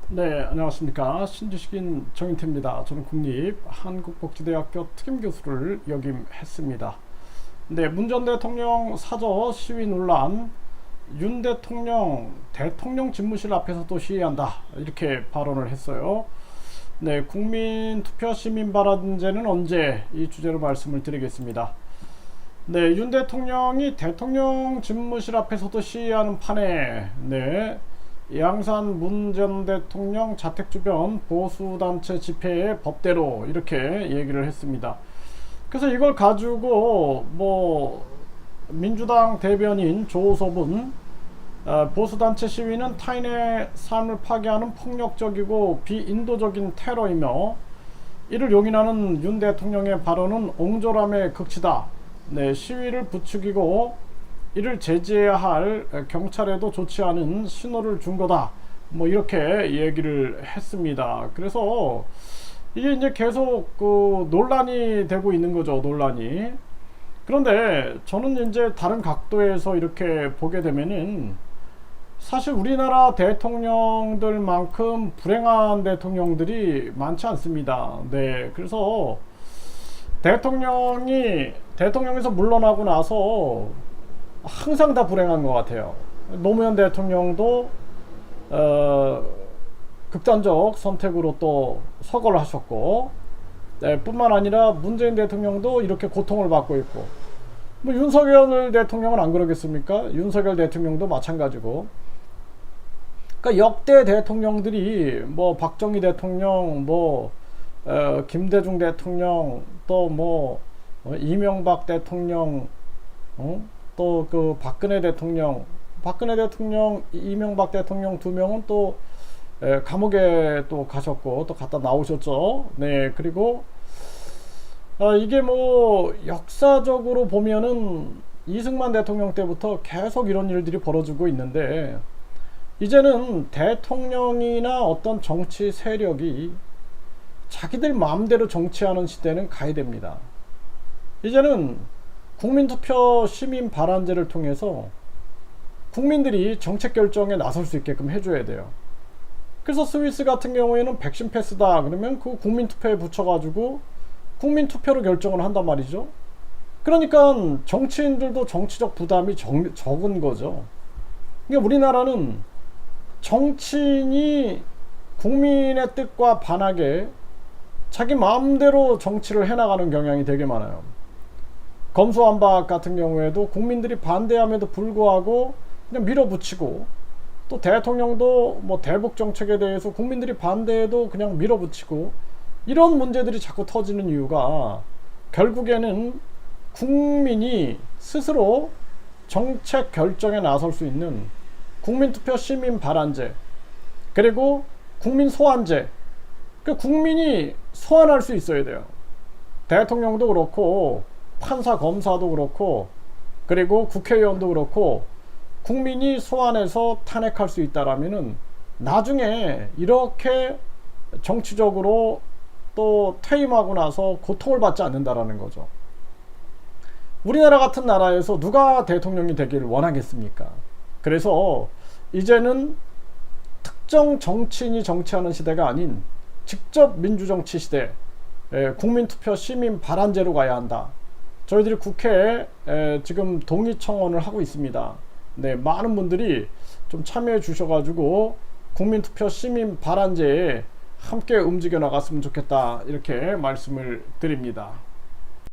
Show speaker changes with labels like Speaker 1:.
Speaker 1: 네, 안녕하십니까. 신지식인 정인태입니다. 저는 국립한국복지대학교 특임교수를 역임했습니다. 네, 문 전 대통령 사저 시위 논란, 윤 대통령 대통령 집무실 앞에서도 시위한다, 이렇게 발언을 했어요. 네, 국민투표 시민발언제는 언제, 이 주제로 말씀을 드리겠습니다. 네, 윤 대통령이 대통령 집무실 앞에서도 시위하는 판에, 네, 양산 문 전 대통령 자택 주변 보수단체 집회의 법대로, 이렇게 얘기를 했습니다. 그래서 이걸 가지고 민주당 대변인 조섭은 보수단체 시위는 타인의 삶을 파괴하는 폭력적이고 비인도적인 테러이며 이를 용인하는 윤 대통령의 발언은 옹졸함의 극치다. 네, 시위를 부추기고 이를 제재해야 할 경찰에도 좋지 않은 신호를 준 거다. 이렇게 얘기를 했습니다. 그래서 이게 이제 계속 논란이 되고 있는 거죠, 논란이. 그런데 저는 이제 다른 각도에서 이렇게 보게 되면은 사실 우리나라 대통령들만큼 불행한 대통령들이 많지 않습니다. 네, 그래서 대통령에서 물러나고 나서 항상 다 불행한 것 같아요. 노무현 대통령도 극단적 선택으로 또 서거를 하셨고, 네, 뿐만 아니라 문재인 대통령도 이렇게 고통을 받고 있고, 윤석열 대통령은 안 그러겠습니까? 윤석열 대통령도 마찬가지고. 그러니까 역대 대통령들이 박정희 대통령, 김대중 대통령, 또 이명박 대통령, 또 박근혜 대통령, 이명박 대통령 두 명은 또 감옥에 또 가셨고 또 갔다 나오셨죠. 네, 그리고 이게 역사적으로 보면은 이승만 대통령 때부터 계속 이런 일들이 벌어지고 있는데, 이제는 대통령이나 어떤 정치 세력이 자기들 마음대로 정치하는 시대는 가야 됩니다. 이제는 국민투표 시민 발언제를 통해서 국민들이 정책 결정에 나설 수 있게끔 해줘야 돼요. 그래서 스위스 같은 경우에는 백신 패스다 그러면 그 국민투표에 붙여가지고 국민투표로 결정을 한단 말이죠. 그러니까 정치인들도 정치적 부담이 적은 거죠. 그러니까 우리나라는 정치인이 국민의 뜻과 반하게 자기 마음대로 정치를 해나가는 경향이 되게 많아요. 검수완박 같은 경우에도 국민들이 반대함에도 불구하고 그냥 밀어붙이고, 또 대통령도 대북 정책에 대해서 국민들이 반대해도 그냥 밀어붙이고, 이런 문제들이 자꾸 터지는 이유가 결국에는 국민이 스스로 정책 결정에 나설 수 있는 국민투표 시민 발언제, 그리고 국민 소환제, 국민이 소환할 수 있어야 돼요. 대통령도 그렇고 판사 검사도 그렇고 그리고 국회의원도 그렇고 국민이 소환해서 탄핵할 수 있다라면은 나중에 이렇게 정치적으로 또 퇴임하고 나서 고통을 받지 않는다라는 거죠. 우리나라 같은 나라에서 누가 대통령이 되기를 원하겠습니까? 그래서 이제는 특정 정치인이 정치하는 시대가 아닌 직접 민주정치 시대, 국민투표 시민 발언제로 가야 한다. 저희들이 국회에 지금 동의청원을 하고 있습니다. 네, 많은 분들이 좀 참여해 주셔가지고 국민투표 시민 발언제에 함께 움직여 나갔으면 좋겠다, 이렇게 말씀을 드립니다.